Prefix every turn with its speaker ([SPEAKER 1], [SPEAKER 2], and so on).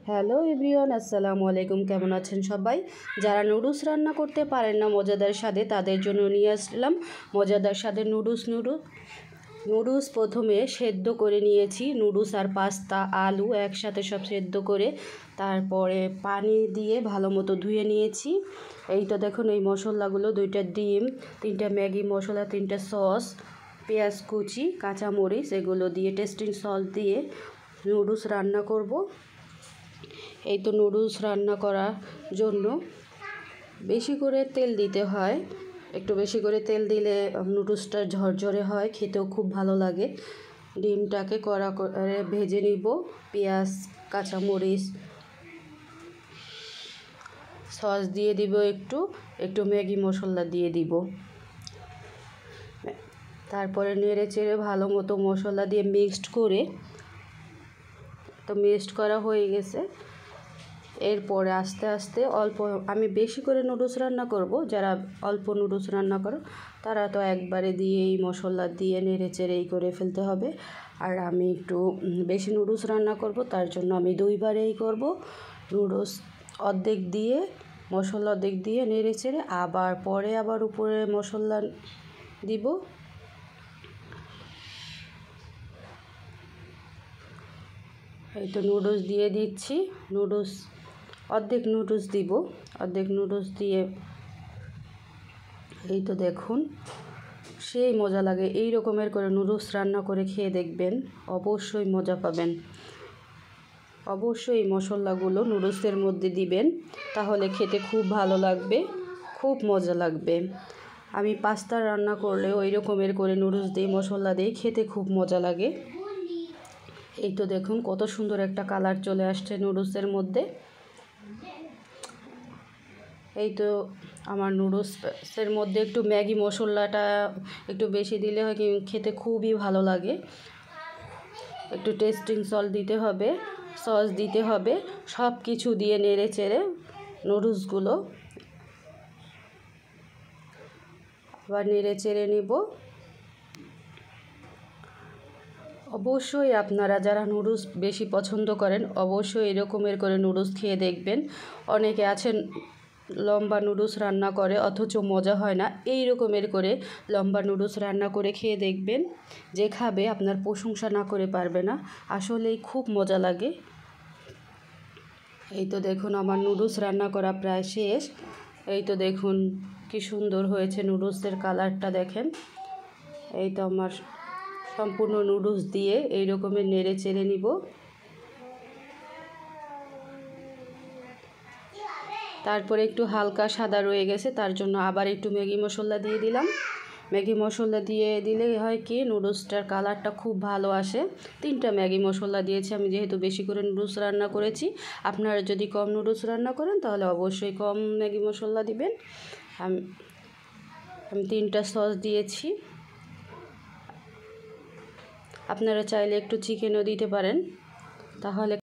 [SPEAKER 1] Hello everyone, আসসালামু আলাইকুম। কেমন আছেন সবাই? যারা নুডলস রান্না করতে পারেন না মজাদার স্বাদে, তাদের জন্য নিয়ে আসলাম মজাদার স্বাদের নুডলস প্রথমে সেদ্ধ করে নিয়েছি। নুডলস আর পাস্তা, আলু একসাথে সব সেদ্ধ করে তারপরে পানি দিয়ে ভালো মতো ধুয়ে নিয়েছি। এই তো দেখুন, এই মশলাগুলো 2টা ডিম, 3টা ম্যাগি মশলা, 3টা সস, পেঁয়াজ কুচি, কাঁচামরিচ, এগুলো দিয়ে টেস্টিং সল্ট দিয়ে নুডলস রান্না করব। এই তো নুডলস রান্না করার জন্য বেশি করে তেল দিতে হয়। একটু বেশি করে তেল দিলে নুডলসটা ঝরঝরে হয়, খেতেও খুব ভালো লাগে। ডিমটাকে কড়া করে ভেজে নিব। পেঁয়াজ, কাঁচামরিচ, সস দিয়ে দিব, একটু ম্যাগি মশলা দিয়ে দিব। তারপরে নেড়ে চেড়ে ভালো মতো মশলা দিয়ে মিক্সড করা হয়ে গেছে। এরপরে আস্তে আস্তে অল্প, আমি বেশি করে নুডলস রান্না করব। যারা অল্প নুডলস রান্না করো তারা তো একবারে দিয়ে এই মশলা দিয়ে নেড়ে চেড়ে করে ফেলতে হবে। আর আমি একটু বেশি নুডলস রান্না করব, তার জন্য আমি 2বারেই করব। নুডলস অর্ধেক দিয়ে, মশলা অর্ধেক দিয়ে নেড়ে চেড়ে আবার উপরে মশলা দিব। এই তো নুডলস দিয়ে দিচ্ছি। অর্ধেক নুডলস দিয়ে এই তো দেখুন, সেই মজা লাগে। এই রকমের করে নুডলস রান্না করে খেয়ে দেখবেন, অবশ্যই মজা পাবেন। অবশ্যই মশলাগুলো নুডলসের মধ্যে দিবেন, তাহলে খেতে খুব ভালো লাগবে, খুব মজা লাগবে। আমি পাস্তা রান্না করলে ওই রকমের করে নুডলস দিয়ে মশলা দিয়ে খেতে খুব মজা লাগে। এই তো দেখুন, কত সুন্দর একটা কালার চলে আসছে নুডলসের মধ্যে। এই তো আমার নুডলসের মধ্যে একটু ম্যাগি মশলাটা একটু বেশি দিলে হয় কি খেতে খুবই ভালো লাগে। একটু টেস্টিং সল্ট দিতে হবে, সস দিতে হবে, সব কিছু দিয়ে নেড়ে চেড়ে নুডলসগুলো আবার নেড়ে চেড়ে নিব। অবশ্যই আপনারা যারা নুডলস বেশি পছন্দ করেন, অবশ্যই এরকমের করে নুডলস খেয়ে দেখবেন। অনেকে আছেন লম্বা নুডলস রান্না করে অথচ মজা হয় না। এই রকমের করে লম্বা নুডলস রান্না করে খেয়ে দেখবেন, যে খাবে আপনার প্রশংসা না করে পারবে না। আসলেই খুব মজা লাগে। এই তো দেখুন, আমার নুডলস রান্না করা প্রায় শেষ। এই তো দেখুন কি সুন্দর হয়েছে নুডলসের কালারটা, দেখেন। এই তো আমার সম্পূর্ণ নুডলস দিয়ে এই রকমের নেড়ে চেড়ে নিব। তারপরে একটু হালকা সাদা রয়ে গেছে, তার জন্য আবার একটু ম্যাগি মশলা দিয়ে দিলাম। ম্যাগি মশলা দিয়ে দিলে হয় কি নুডলসটার কালারটা খুব ভালো আসে। 3টা ম্যাগি মশলা দিয়েছি আমি, যেহেতু বেশি করে নুডলস রান্না করেছি। আপনারা যদি কম নুডলস রান্না করেন তাহলে অবশ্যই কম ম্যাগি মশলা দিবেন। আমি 3টা সস দিয়েছি। আপনারা চাইলে একটু চিকেনও দিতে পারেন, তাহলে